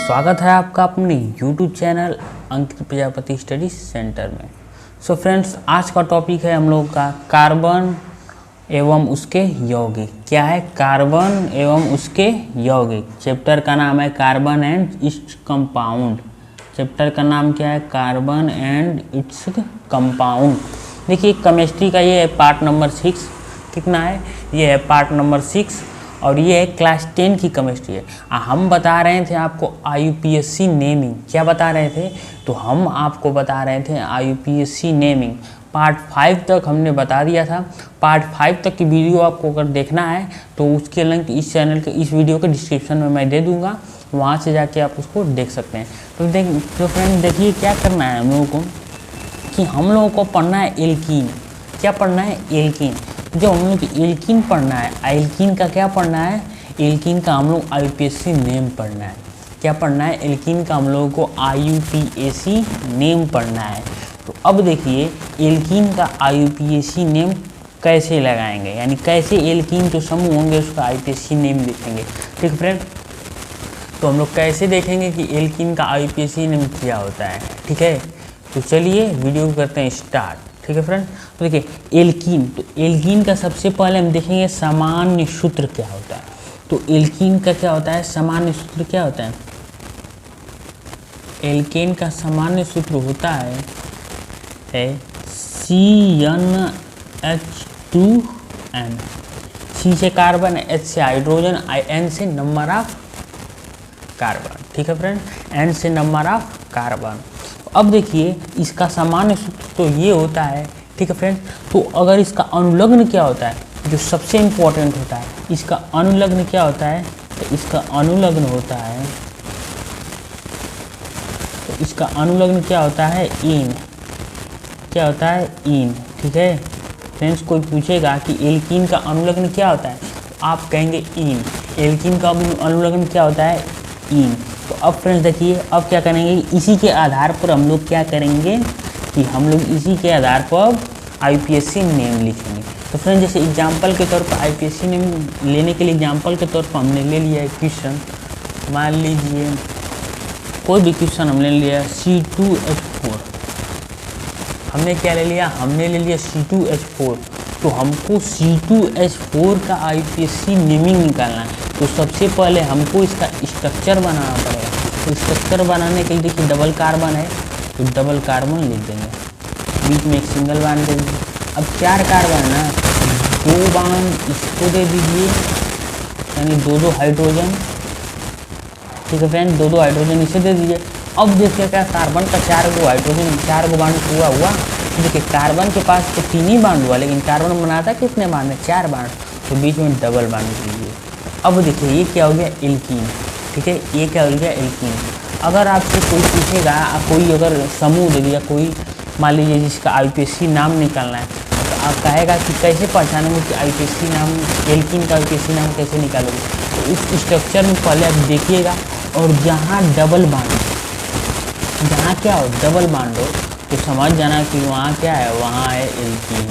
स्वागत है आपका अपने YouTube चैनल अंकित प्रजापति स्टडी सेंटर में। सो फ्रेंड्स, आज का टॉपिक है हम लोग का कार्बन एवं उसके यौगिक। क्या है? कार्बन एवं उसके यौगिक। चैप्टर का नाम है carbon and its compound. Chapter का नाम क्या है? Carbon and its compound. देखिए, केमिस्ट्री का ये है पार्ट नंबर 6। कितना है? ये है पार्ट नंबर 6 और ये है क्लास 10 की केमिस्ट्री है। हम बता रहे थे आपको IUPAC नेमिंग। क्या बता रहे थे? तो हम आपको बता रहे थे IUPAC नेमिंग। पार्ट 5 तक हमने बता दिया था। पार्ट 5 तक की वीडियो आपको अगर देखना है तो उसके लिंक इस चैनल के इस वीडियो के डिस्क्रिप्शन में मैं दे दूँगा, वहाँ से जाके आप उसको देख सकते हैं। तो फ्रेंड देखिए, क्या करना है हम लोगों को कि हम लोगों को पढ़ना है एल्कीन। क्या पढ़ना है? एल्कीन। जो हम लोग एल्कीन पढ़ना है, एल्कीन का क्या पढ़ना है? एल्कीन का हम लोग IUPAC नेम पढ़ना है। क्या पढ़ना है? एल्कीन का हम लोगों को IUPAC नेम पढ़ना है। तो अब देखिए, एल्कीन का IUPAC नेम कैसे लगाएंगे, यानी कैसे एल्कीन जो समूह होंगे उसका IUPAC नेम लिखेंगे। ठीक फ्रेंड, तो हम लोग कैसे देखेंगे कि एल्कीन का IUPAC नेम क्या होता है। ठीक है, तो चलिए वीडियो को करते हैं स्टार्ट। ठीक है फ्रेंड, तो देखिए एल्कीन। तो एल्कीन का सबसे पहले हम देखेंगे सामान्य सूत्र क्या होता है। तो एल्कीन का क्या होता है? सामान्य सूत्र क्या होता है? एल्कीन का सामान्य सूत्र होता है CnH2n। C से कार्बन, H से हाइड्रोजन, N से नंबर ऑफ कार्बन। ठीक है फ्रेंड, N से नंबर ऑफ कार्बन। अब देखिए, इसका सामान्य सूत्र तो ये होता है। ठीक है फ्रेंड, तो अगर इसका अनुलग्न क्या होता है, जो सबसे इम्पोर्टेंट होता है, इसका अनुलग्न क्या होता है? तो इसका अनुलग्न होता है, तो इसका अनुलग्न क्या होता है? इन। क्या होता है? इन। ठीक है फ्रेंड्स, कोई पूछेगा कि एल्कीन का अनुलग्न क्या होता है, तो आप कहेंगे इन। एल्कीन का अनुलग्न क्या होता है? इन। तो अब फ्रेंड्स देखिए, अब क्या करेंगे, इसी के आधार पर हम लोग क्या करेंगे कि हम लोग इसी के आधार पर IUPAC नेम लिखेंगे। तो फ्रेंड्स, जैसे एग्जांपल के तौर पर IUPAC नेम लेने के लिए एग्जांपल के तौर पर हमने ले लिया है क्वेश्चन। मान लीजिए कोई भी क्वेश्चन हमने लिया C2H4। हमने क्या ले लिया? हमने ले लिया C2H4। तो हमको C2H4 का IUPAC नेमिंग निकालना है। तो सबसे पहले हमको इसका स्ट्रक्चर बनाना पड़ेगा। तो स्ट्रक्चर बनाने के लिए देखिए, डबल कार्बन है तो डबल कार्बन लिख देंगे, बीच में एक सिंगल बॉन्ड दे दीजिए। अब 4 कार्बन ना, 2 बॉन्ड इसको दे दीजिए, यानी 2 हाइड्रोजन। ठीक है फ्रेंड, 2 हाइड्रोजन इसे दे दीजिए। अब देखिए क्या, कार्बन का 4 हाइड्रोजन, 4 बॉन्ड पूरा हुआ। देखिए कार्बन के पास तो 3 ही बांड हुआ, लेकिन कार्बन बनाता कितने बांड है? 4 बांड। तो बीच में डबल बांड दीजिए। अब देखिए ये क्या हो गया? एल्कीन। ठीक है, ये क्या हो गया? एल्कीन। अगर आपसे कोई पूछेगा, कोई अगर समूह दे दिया, कोई मान लीजिए जिसका IUPAC नाम निकालना है, तो आप कहेगा कि कैसे पहचानेंगे कि IUPAC नाम, एल्कीन का IUPAC नाम कैसे निकालोगे? तो इस स्ट्रक्चर में पहले आप देखिएगा, और जहाँ डबल बांड, जहाँ क्या हो? डबल बांड हो, तो समझ जाना कि वहाँ क्या है? वहाँ है एल्कीन।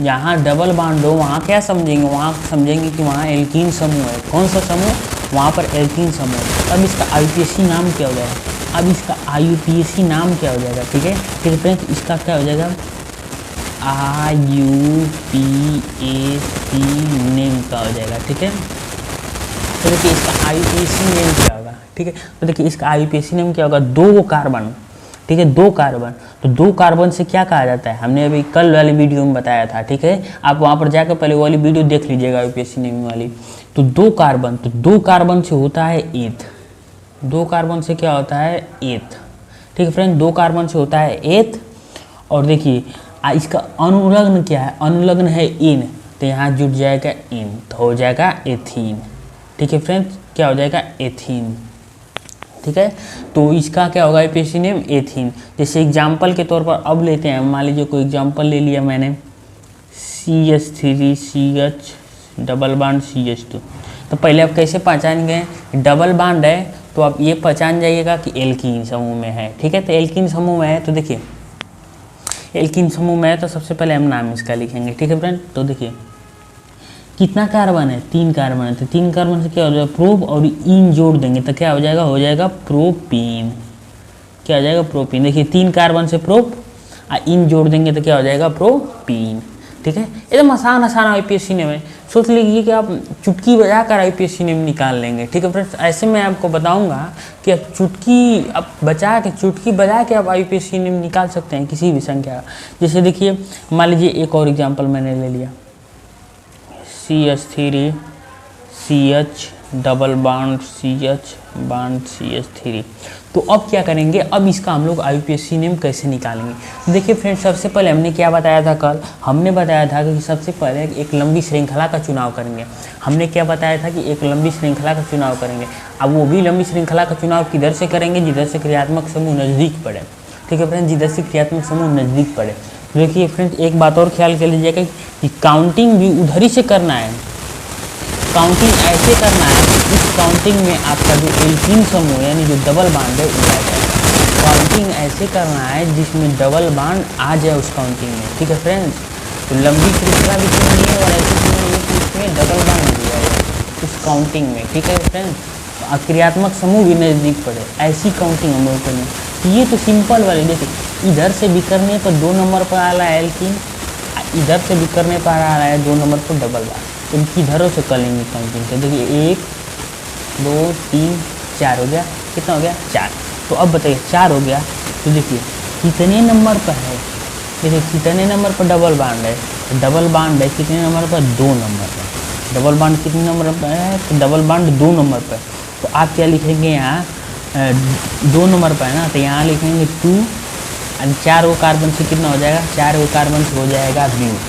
यहाँ डबल बांड हो, वहाँ क्या समझेंगे? वहाँ समझेंगे कि वहाँ एल्कीन समूह है। कौन सा समूह? वहाँ पर एल्कीन समूह है। अब इसका IUPAC नाम क्या हो जाएगा? अब इसका IUPAC नाम क्या हो जाएगा? ठीक है, फिर फ्रेंड्स इसका क्या हो जाएगा? IUPAC नेम का हो जाएगा। ठीक है, तो देखिए इसका IUPAC नेम क्या होगा? ठीक है, तो देखिए इसका IUPAC नेम क्या होगा? 2 कार्बन। ठीक है, 2 कार्बन। तो 2 कार्बन से क्या कहा जाता है? हमने अभी कल वाली वीडियो में बताया था। ठीक है, आप वहाँ पर जाकर पहले वाली वीडियो देख लीजिएगा IUPAC नेम वाली। तो 2 कार्बन, तो 2 कार्बन से होता है एथ। 2 कार्बन से क्या होता है? एथ। ठीक है फ्रेंड, 2 कार्बन से होता है एथ। और देखिए इसका अनुलग्न क्या है? अनुलग्न है इन, तो यहाँ जुट जाएगा इन, तो हो जाएगा एथीन। ठीक है फ्रेंड्स, क्या हो जाएगा? एथीन। ठीक है, तो इसका क्या होगा IUPAC नेम? एथीन। जैसे एग्जाम्पल के तौर पर अब लेते हैं, मान लीजिए कोई एग्जाम्पल ले लिया मैंने, CH3CH डबल बांड CH2। तो पहले आप कैसे पहचानेंगे? डबल बांड है तो आप ये पहचान जाइएगा कि एल्कीन समूह में है। ठीक है, तो एल्कीन समूह में है, तो देखिए एल्कीन समूह में है तो सबसे पहले हम नाम इसका लिखेंगे। ठीक है फ्रेंड, तो देखिए कितना कार्बन है, 3 कार्बन है, तो 3 कार्बन से क्या हो जाएगा, प्रोप और इन जोड़ देंगे तो क्या हो जाएगा प्रोपीन। क्या हो जाएगा, प्रोपीन। देखिए 3 कार्बन से प्रोप और इन जोड़ देंगे तो क्या हो जाएगा, प्रोपीन। ठीक है, एकदम आसान IPSC नेम सोच लीजिए कि आप चुटकी बजाकर IPSC नेम निकाल लेंगे। ठीक है फ्रेंड्स, ऐसे मैं आपको बताऊंगा कि आप चुटकी आप चुटकी बजा के आप IPSC नेम निकाल सकते हैं किसी भी संख्या का। जैसे देखिए मान लीजिए एक और एग्जांपल मैंने ले लिया, CH3 CH double bond CH3। तो अब क्या करेंगे, अब इसका हम लोग IPSC नेम कैसे निकालेंगे। देखिए फ्रेंड्स, सबसे पहले हमने क्या बताया था कल, हमने बताया था कि सबसे पहले एक लंबी श्रृंखला का चुनाव करेंगे। हमने क्या बताया था कि एक लंबी श्रृंखला का चुनाव करेंगे। अब वो भी लंबी श्रृंखला का चुनाव किधर से करेंगे, जिधर से क्रियात्मक समूह नज़दीक पड़े। ठीक है फ्रेंड्स, जिधर से क्रियात्मक समूह नज़दीक पड़े। देखिए फ्रेंड्स, एक बात और ख्याल कर लीजिएगा कि काउंटिंग भी उधर ही से करना है। काउंटिंग ऐसे करना है, इस काउंटिंग में आपका जो एल्कीन समूह यानी जो डबल बांड है वो आ जाए। काउंटिंग ऐसे करना है जिसमें डबल बांड आ जाए उस काउंटिंग में। ठीक है फ्रेंड्स, तो लंबी श्रृंखला भी चुनिए और ऐसे चुनिए कि इसमें डबल बांड भी आ जाए उस काउंटिंग में। ठीक है फ्रेंड्स, क्रियात्मक समूह भी नज़दीक पड़े, ऐसी काउंटिंग हम लोग करें। ये तो सिंपल वाली, देखिए इधर से भी करने पर 2 नंबर पर आ रहा है एल्कीन, इधर से भी करने पर आ रहा है 2 नंबर पर डबल बांड। इनकी धरों से कर लेंगे काउंटिंग। तो देखिए 1 2 3 4 हो गया, कितना हो गया 4। तो अब बताइए 4 हो गया, तो देखिए कितने नंबर पर है, देखिए कितने नंबर पर डबल बांड है, डबल बांड है कितने नंबर पर, 2 नंबर पर। डबल बांड कितने नंबर पर है, तो डबल बांड 2 नंबर पर। तो आप क्या लिखेंगे यहाँ, 2 नंबर पर है ना, तो यहाँ लिखेंगे 2 और 4 वो कार्बन से कितना हो जाएगा, 4 वो कार्बन से हो जाएगा ब्यूट।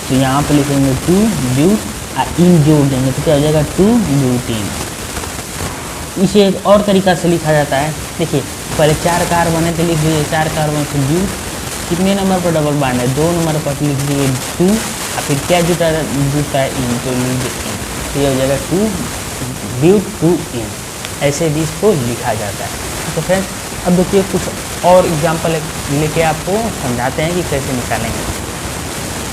तो यहाँ पर लिखेंगे 2 ब्यूट और इन जोड़ देंगे तो क्या हो जाएगा 2 ब्यूटीन। इसे एक और तरीका से लिखा जाता है, देखिए पहले 4 कार्बन है तो लिख दीजिए 4 कार्बन से ब्यूट, कितने नंबर पर डबल बांड है, 2 नंबर पर लिख दीजिए 2 और फिर क्या जुटा है इन, तो लिख दीजिए इन, तो ये हो जाएगा 2 ब्यूट 2 इन। ऐसे भी इसको लिखा जाता है। तो फ्रेंड्स, अब देखिए कुछ और एग्जाम्पल लेके आपको समझाते हैं कि कैसे निकालेंगे।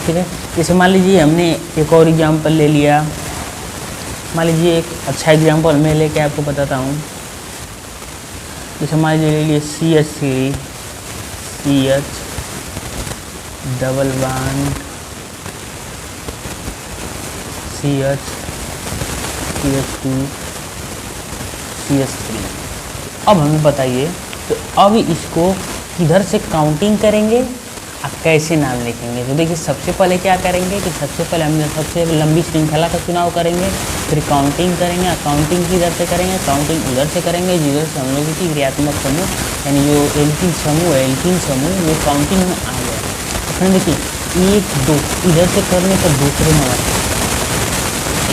ठीक है, जैसे मान लीजिए हमने एक और एग्जांपल ले लिया, मान लीजिए एक अच्छा एग्जांपल मैं लेके आपको बताता हूँ। जैसे मान लीजिए ले लिए CH3 CH double bond CH CH2 CH3। अब हमें बताइए, तो अब इसको किधर से काउंटिंग करेंगे और कैसे नाम लिखेंगे। तो देखिए सबसे पहले क्या करेंगे कि सबसे पहले हम सबसे लंबी श्रृंखला का चुनाव करेंगे, फिर काउंटिंग करेंगे। काउंटिंग किधर से करेंगे, काउंटिंग उधर से करेंगे जिधर से हम लोगों की क्रियात्मक समूह यानी जो एल्कीन समूह है, एल्कीन समूह वो काउंटिंग में आ जाए। तो फिर देखिए 1 2 इधर से करने पर दूसरे नंबर,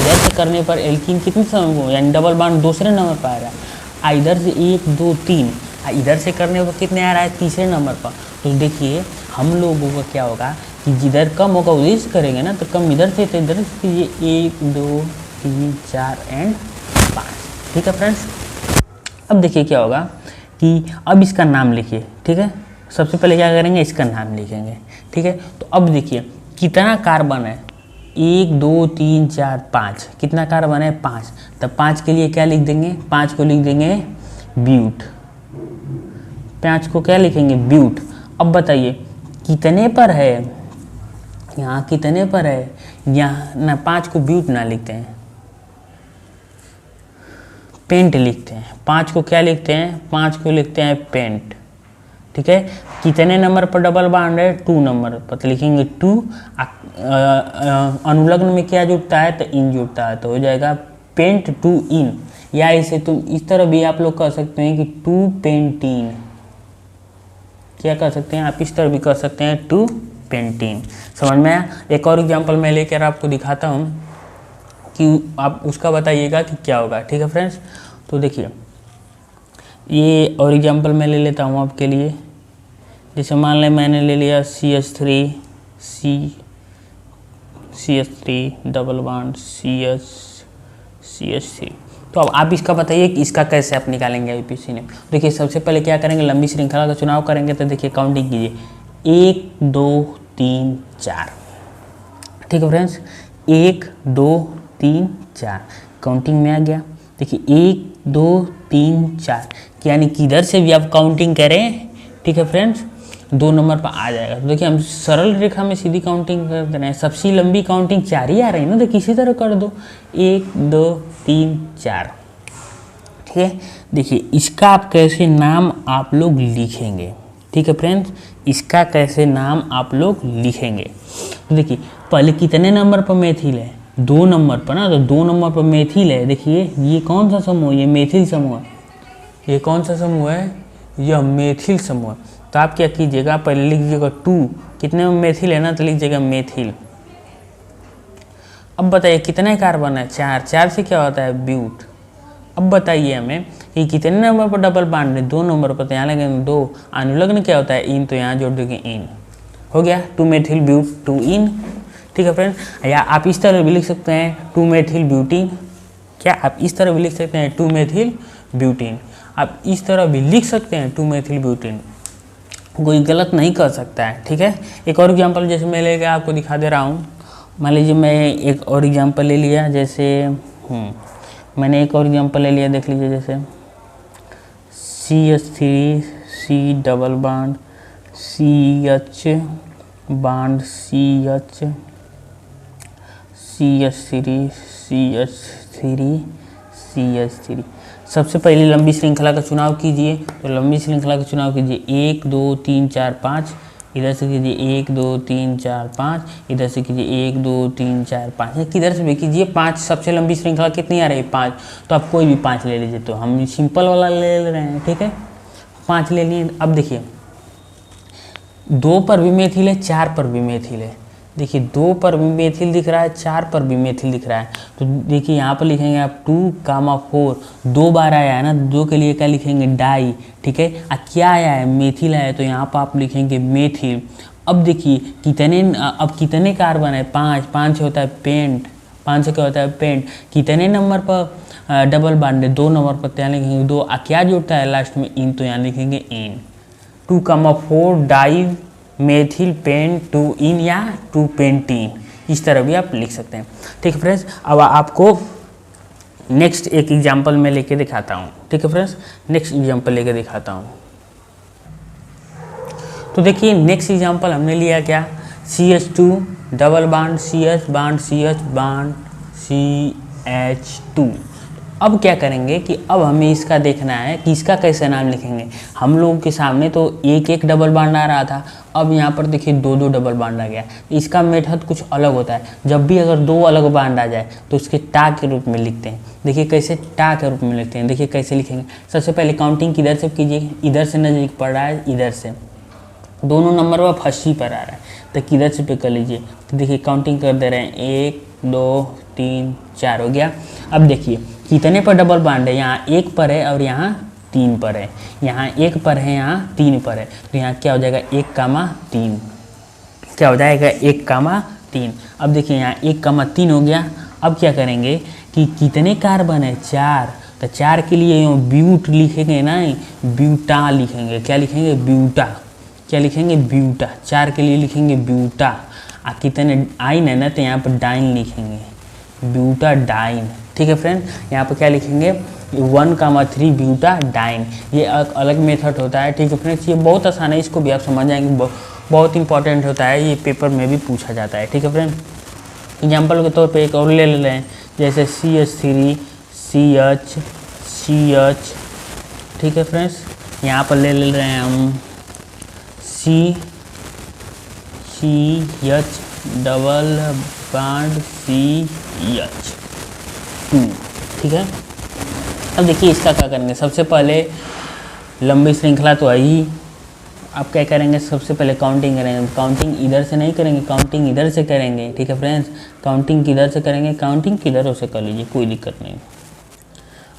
इधर से करने पर एल्कीन कितने समूह यानी डबल बॉन्ड दूसरे नंबर पर आ रहा है। इधर से 1 2 3, इधर से करने पर कितने आ रहा है, तीसरे नंबर पर। तो देखिए हम लोगों का क्या होगा कि जिधर कम होगा उधर से करेंगे ना, तो कम इधर से तो इधर से कीजिए 1 2 3 4 एंड 5। ठीक है फ्रेंड्स, अब देखिए क्या होगा कि अब इसका नाम लिखिए। ठीक है, सबसे पहले क्या करेंगे, इसका नाम लिखेंगे। ठीक है, तो अब देखिए कितना कार्बन है, 1 2 3 4 5, कितना कार्बन है 5। तब 5 के लिए क्या लिख देंगे, 5 को लिख देंगे ब्यूट, 5 को क्या लिखेंगे ब्यूट। अब बताइए कितने पर है, यहाँ कितने पर है, यहाँ ना 5 को ब्यूट ना लिखते हैं, पेंट लिखते हैं। 5 को क्या लिखते हैं, 5 को लिखते हैं पेंट। ठीक है, कितने नंबर पर डबल बॉन्ड है, 2 नंबर पर, तो लिखेंगे 2। अनुलग्न में क्या जुड़ता है, तो इन जुड़ता है, तो हो जाएगा पेंट 2 इन। या इसे तुम इस तरह भी आप लोग कह सकते हैं कि 2 पेंटीन। क्या कर सकते हैं आप, इस तरह भी कर सकते हैं 2 पेंटीन। समझ में आया। एक और एग्जांपल मैं लेकर आपको दिखाता हूँ कि आप उसका बताइएगा कि क्या होगा। ठीक है फ्रेंड्स, तो देखिए ये और एग्जांपल मैं ले लेता हूँ आपके लिए। जैसे मान लें मैंने ले लिया CH3 डबल बॉन्ड CH3। तो अब आप इसका बताइए कि इसका कैसे आप निकालेंगे IPSC नेम। देखिए सबसे पहले क्या करेंगे, लंबी श्रृंखला का चुनाव करेंगे। तो देखिए काउंटिंग कीजिए 1 2 3 4। ठीक है फ्रेंड्स, 1 2 3 4 काउंटिंग में आ गया। देखिए 1 2 3 4, यानी किधर से भी आप काउंटिंग करें, ठीक है फ्रेंड्स, 2 नंबर पर आ जाएगा। तो देखिए हम सरल रेखा में सीधी काउंटिंग कर दे रहे हैं, सबसे लंबी काउंटिंग 4 ही आ रही है ना, तो किसी तरह कर दो 1 2 3 4, ठीक है। देखिए इसका आप कैसे नाम आप लोग लिखेंगे, ठीक है फ्रेंड्स, इसका कैसे नाम आप लोग लिखेंगे। तो देखिए पहले कितने नंबर पर मेथिल है, 2 नंबर पर ना, तो 2 नंबर पर मेथिल है। देखिए ये कौन सा समूह है, ये मेथिल समूह है। ये कौन सा समूह है, यह मेथिल समूह है। तो आप क्या कीजिएगा, पहले लिख लीजिएगा 2, कितने में मेथिल है ना, तो लिख लीजिएगा मेथिल। अब बताइए कितने कार्बन है, 4, 4 से क्या होता है, ब्यूट। अब बताइए हमें कि कितने नंबर पर डबल बॉन्ड है, 2 नंबर पर, तो यहाँ लगेंगे 2। अनुलग्न क्या होता है, इन, तो यहाँ जोड़ देंगे इन, हो गया 2 मेथिल ब्यूट 2 इन, ठीक है फ्रेंड। या आप इस तरह भी लिख सकते हैं 2 मेथिल ब्यूटीन, क्या आप इस तरह भी लिख सकते हैं 2 मेथिल ब्यूटीन, आप इस तरह भी लिख सकते हैं 2 मेथिल ब्यूटीन, कोई गलत नहीं कर सकता है, ठीक है। एक और एग्जांपल जैसे मैं लेकर आपको दिखा दे रहा हूँ, मान लीजिए मैं एक और एग्जांपल ले लिया, जैसे मैंने एक और एग्जांपल ले लिया, देख लीजिए जैसे CH3 C double bond CH bond CH CH3 CH3 CH3। सबसे पहले लंबी श्रृंखला का चुनाव कीजिए, तो लंबी श्रृंखला का चुनाव कीजिए 1 2 3 4 5, इधर से कीजिए 1 2 3 4 5, इधर से कीजिए 1 2 3 4 5, किधर से भी कीजिए 5। सबसे लंबी श्रृंखला कितनी आ रही है, 5, तो आप कोई भी 5 ले लीजिए, तो हम सिंपल वाला ले रहे हैं, ठीक है, 5 ले लिए। अब देखिए 2 पर भी मेथिल है, 4 पर भी मेथिल है। देखिए 2 पर भी मेथिल दिख रहा है, 4 पर भी मेथिल दिख रहा है, तो देखिए यहाँ पर लिखेंगे आप 2, 4, 2 बार आया है ना, 2 के लिए क्या लिखेंगे, डाई, ठीक है। क्या आया है, मेथिल आया है, तो यहाँ पर आप लिखेंगे मेथिल। अब देखिए कितने कार्बन है, 5, 5 से होता है पेंट, 5 से क्या होता है पेंट। कितने नंबर पर डबल बॉन्ड है, 2 नंबर पर, तो यहाँ लिखेंगे 2। क्या जुड़ता है लास्ट में, इन, तो यहाँ लिखेंगे इन। 2, 4 डाई मेथिल पेन 2 इन या 2 पेंटीन, इस तरह भी आप लिख सकते हैं, ठीक है फ्रेंड्स। अब आपको नेक्स्ट एक एग्जांपल में लेके दिखाता हूँ, ठीक है फ्रेंड्स, नेक्स्ट एग्जांपल लेके दिखाता हूँ। तो देखिए नेक्स्ट एग्जांपल हमने लिया क्या, CH2 double bond CH bond CH bond CH2। अब क्या करेंगे कि अब हमें इसका देखना है कि इसका कैसे नाम लिखेंगे। हम लोगों के सामने तो एक डबल बॉन्ड आ रहा था, अब यहाँ पर देखिए 2 डबल बॉन्ड आ गया। इसका मेथड कुछ अलग होता है, जब भी अगर 2 अलग बॉन्ड आ जाए तो उसके टा के रूप में लिखते हैं। देखिए कैसे टा के रूप में लिखते हैं, देखिए कैसे लिखेंगे। सबसे पहले काउंटिंग किधर से कीजिए, इधर से नज़दीक पड़ रहा है, इधर से दोनों नंबर पर फर्स्ट ही पर आ रहा है, तो किधर से पे कर लीजिए। तो देखिए काउंटिंग कर दे रहे हैं 1 2 3 4 हो गया। अब देखिए कितने पर डबल बॉन्ड है, यहाँ 1 पर है और यहाँ 3 पर है, यहाँ 1 पर है, यहाँ 3 पर है, तो यहाँ क्या हो जाएगा 1,3, क्या हो जाएगा 1,3। अब देखिए यहाँ 1,3 हो गया। अब क्या करेंगे कि कितने कार्बन है, 4, तो 4 के लिए ब्यूट लिखेंगे ना, ब्यूटा लिखेंगे। क्या लिखेंगे, ब्यूटा। क्या लिखेंगे, ब्यूटा। 4 के लिए लिखेंगे ब्यूटा। कितने आइन है ना, तो यहाँ पर डाइन लिखेंगे, ब्यूटा डाइन, ठीक है फ्रेंड। यहाँ पर क्या लिखेंगे 1,3 ब्यूटा डाइन। ये अलग मेथड होता है, ठीक है फ्रेंड्स। ये बहुत आसान है, इसको भी आप समझ जाएंगे, बहुत इंपॉर्टेंट होता है, ये पेपर में भी पूछा जाता है, ठीक है फ्रेंड। एग्जाम्पल के तौर पे एक और ले रहे हैं, जैसे CH3 CH, ठीक है फ्रेंड्स। यहाँ पर ले रहे हैं हम CH डबल बॉन्ड CH2, ठीक है। अब देखिए इसका क्या करेंगे, सबसे पहले लंबी श्रृंखला तो आई, आप क्या करेंगे, सबसे पहले काउंटिंग करेंगे। काउंटिंग इधर से नहीं करेंगे, काउंटिंग इधर से करेंगे, ठीक है फ्रेंड्स। काउंटिंग किधर से करेंगे, काउंटिंग किधर से कर लीजिए, कोई दिक्कत नहीं।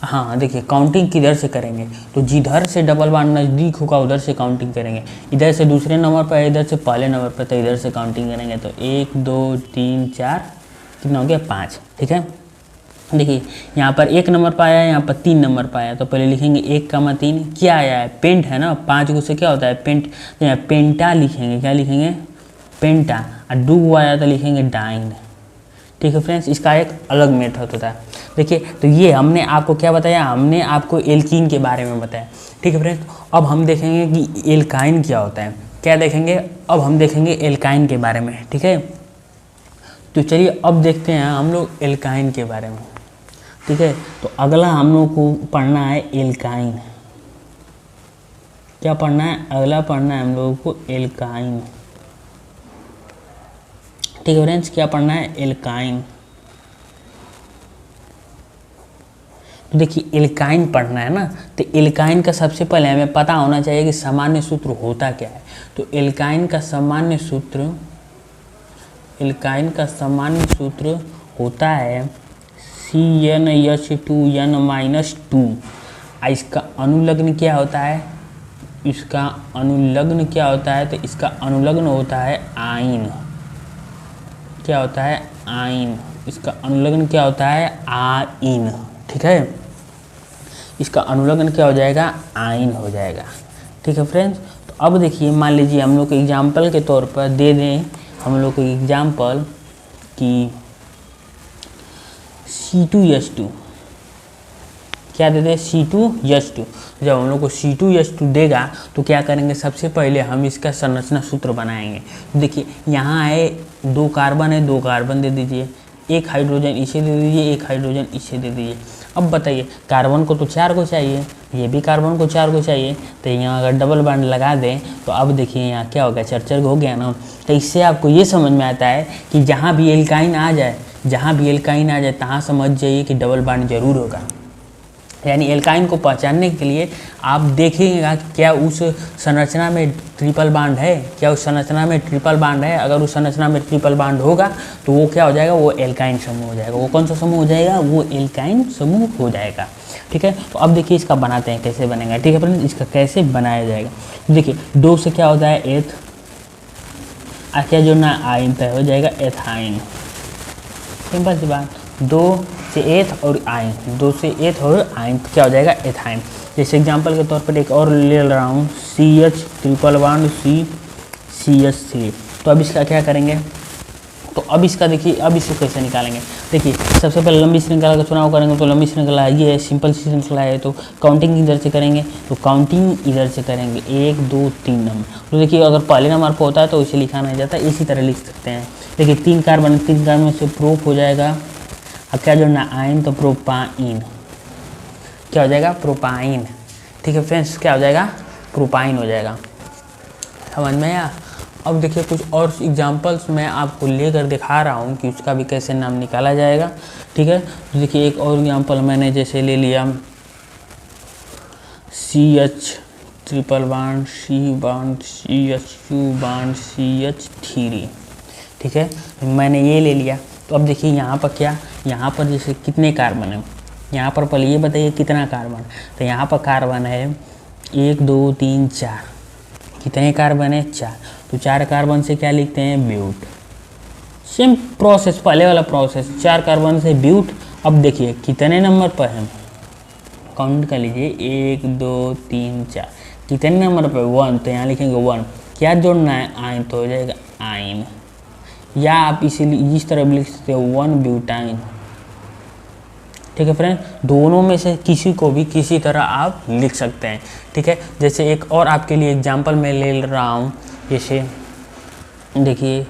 हाँ देखिए काउंटिंग किधर से करेंगे, तो जिधर से डबल बॉन्ड नज़दीक होगा उधर से काउंटिंग करेंगे। इधर से दूसरे नंबर पर, इधर से पहले नंबर पर, तो इधर से काउंटिंग करेंगे। तो 1 2 3 4, कितना हो गया 5, ठीक है। देखिए यहाँ पर 1 नंबर पर आया है, यहाँ पर 3 नंबर पर आया, तो पहले लिखेंगे 1,3। क्या आया है, पेंट है ना, 5 को से क्या होता है पेंट, तो यहाँ पेंटा लिखेंगे। क्या लिखेंगे, पेंटा। और 2 आया तो लिखेंगे डाइन, ठीक है फ्रेंड्स, इसका एक अलग मेथड होता है। देखिए, तो ये हमने आपको क्या बताया, हमने आपको एल्कीन के बारे में बताया। ठीक है फ्रेंड्स, अब हम देखेंगे कि एल्काइन क्या होता है। क्या देखेंगे, अब हम देखेंगे एल्काइन के बारे में। ठीक है, तो चलिए अब देखते हैं हम लोग एल्काइन के बारे में। ठीक है, तो अगला हम लोग को पढ़ना है एल्काइन। क्या पढ़ना है, अगला पढ़ना है हम लोगों को एल्काइन। ठीक है फ्रेंड्स, क्या पढ़ना है, एल्काइन। तो देखिए, एल्काइन पढ़ना है ना, तो एल्काइन का सबसे पहले हमें पता होना चाहिए कि सामान्य सूत्र होता क्या है। तो एल्काइन का सामान्य सूत्र, एल्काइन का सामान्य सूत्र होता है CnH2n-2। इसका अनुलग्न क्या होता है, इसका अनुलग्न क्या होता है, तो इसका अनुलग्न होता है आइन। क्या होता है, आइन। इसका अनुलग्न क्या होता है, आइन। ठीक है, इसका अनुलग्न क्या हो जाएगा, आइन हो जाएगा। ठीक है फ्रेंड्स, तो अब देखिए, मान लीजिए हम लोग को एग्जाम्पल के तौर पर दे दें, हम लोग को एग्जाम्पल कि C2H2, क्या दे दें, C2H2। जब हम लोग को C2H2 देगा तो क्या करेंगे, सबसे पहले हम इसका संरचना सूत्र बनाएंगे। देखिए, यहाँ है 2 कार्बन है, 2 कार्बन दे दीजिए, 1 हाइड्रोजन इसे दे दीजिए, 1 हाइड्रोजन इसे दे दीजिए। अब बताइए, कार्बन को तो 4 को चाहिए, ये भी कार्बन को 4 को चाहिए, तो यहाँ अगर डबल बॉन्ड लगा दें तो अब देखिए यहाँ क्या हो गया, चर्चर हो गया ना। तो इससे आपको ये समझ में आता है कि जहाँ भी एल्काइन आ जाए, जहाँ भी एल्काइन आ जाए तहाँ समझ जाइए कि डबल बॉन्ड जरूर होगा। यानी एल्काइन को पहचानने के लिए आप देखेंगे कि क्या उस संरचना में ट्रिपल बॉन्ड है, क्या उस संरचना में ट्रिपल बॉन्ड है। अगर उस संरचना में ट्रिपल बॉन्ड होगा तो वो क्या हो जाएगा, वो एल्काइन समूह हो जाएगा। वो कौन सा समूह हो जाएगा, वो एल्काइन समूह हो जाएगा। ठीक है, तो अब देखिए इसका बनाते हैं, कैसे बनेगा। ठीक है फ्रेंड्स, इसका कैसे बनाया जाएगा, देखिए 2 से क्या होता है, एथ, क्या जोड़ना है, आइन, तय हो जाएगा एथाइन। सिंपल सी बात, 2 से एथ और आइन, 2 से एथ और आइन क्या हो जाएगा, एथाइन। जैसे एग्जांपल के तौर पर एक और ले रहा हूँ, CH ट्रिपल बॉन्ड CH3। तो अब इसका क्या करेंगे, तो अब इसका देखिए, अब इसको कैसे निकालेंगे। देखिए, सबसे पहले लंबी श्रृंखला का चुनाव करेंगे, तो लंबी श्रृंखला ये है, सिंपल सी श्रृंखला है, तो काउंटिंग इधर से करेंगे, तो काउंटिंग इधर से करेंगे 1 2 3 नंबर। तो देखिए, अगर पहले नंबर पर होता है तो इसे लिखा नहीं जाता, इसी तरह लिख सकते हैं। देखिए 3 कार्बन, 3 कार्बन से प्रोप हो जाएगा। अब क्या जोड़ना, आइन, तो प्रोपाइन, क्या हो जाएगा, प्रोपाइन। ठीक है फ्रेंड्स, क्या हो जाएगा, प्रोपाइन हो जाएगा। समझ में आया। अब देखिए, कुछ और एग्जांपल्स मैं आपको लेकर दिखा रहा हूँ कि उसका भी कैसे नाम निकाला जाएगा। ठीक है, तो देखिए एक और एग्जांपल मैंने जैसे ले लिया, CH triple bond C bond CH2 bond CH3। ठीक है, मैंने ये ले लिया। तो अब देखिए यहाँ पर क्या, यहाँ पर जैसे कितने कार्बन है, यहाँ पर पहले ये बताइए कितना कार्बन। तो यहाँ पर कार्बन है 1 2 3 4। कितने कार्बन है, 4। तो 4 कार्बन से क्या लिखते हैं, ब्यूट। सेम प्रोसेस, पहले वाला प्रोसेस, 4 कार्बन से ब्यूट। अब देखिए कितने नंबर पर है, काउंट कर लीजिए, 1 2 3 4। कितने नंबर पर, 1, तो यहाँ लिखेंगे 1। क्या जोड़ना है, आइन, तो हो जाएगा आइन, या आप इसे इस तरह लिख सकते हो 1 ब्यूटाइन। ठीक है फ्रेंड, दोनों में से किसी को भी किसी तरह आप लिख सकते हैं। ठीक है, जैसे एक और आपके लिए एग्जांपल मैं ले रहा हूँ, जैसे देखिए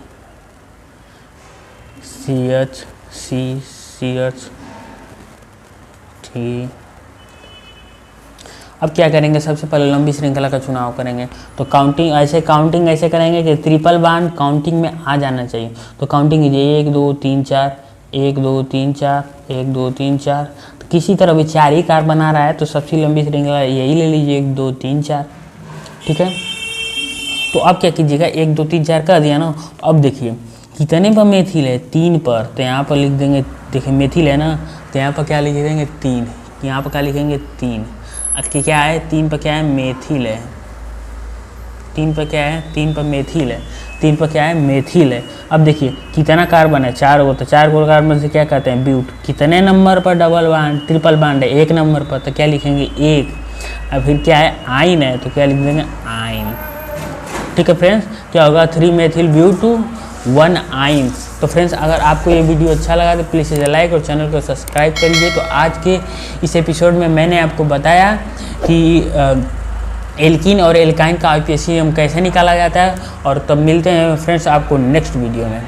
CH3। अब क्या करेंगे, सबसे पहले लंबी श्रृंखला का चुनाव करेंगे। तो काउंटिंग ऐसे करेंगे कि ट्रिपल बॉन्ड काउंटिंग में आ जाना चाहिए। तो काउंटिंग कीजिए, 1 2 3 4, 1 2 3 4, 1 2 3 4। तो किसी तरह भी 4 ही कार्बन आ रहा है, तो सबसे लंबी श्रृंखला यही ले लीजिए, 1 2 3 4। ठीक है, तो अब क्या कीजिएगा, 1 2 3 4 कर दिया ना। तो अब देखिए कितने पर मेथिल है, 3 पर, तो यहाँ पर लिख देंगे, देखिए मेथिल है ना, तो यहाँ पर क्या लिख देंगे, 3। यहाँ पर क्या लिखेंगे, 3। अब क्या है, 3 पर क्या है, मेथिल है। 3 पर क्या है, 3 पर मेथिल है। 3 पर क्या है, मेथिल है। अब देखिए कितना कार्बन है, 4 गो, तो 4 गो कार्बन से क्या कहते हैं, ब्यूट। कितने नंबर पर डबल बॉन्ड, ट्रिपल बॉन्ड है, 1 नंबर पर, तो क्या लिखेंगे, 1। अब फिर क्या है, आइन है, तो क्या लिख देंगे, आइन। ठीक है फ्रेंड्स, क्या होगा, 3 मेथिल ब्यूट 1 आइन। तो फ्रेंड्स अगर आपको ये वीडियो अच्छा लगा तो प्लीज़ इसे लाइक और चैनल को सब्सक्राइब कर लीजिए। तो आज के इस एपिसोड में मैंने आपको बताया कि एल्कीन और एल्काइन का आईपीएससी कैसे निकाला जाता है। और तब मिलते हैं फ्रेंड्स आपको नेक्स्ट वीडियो में।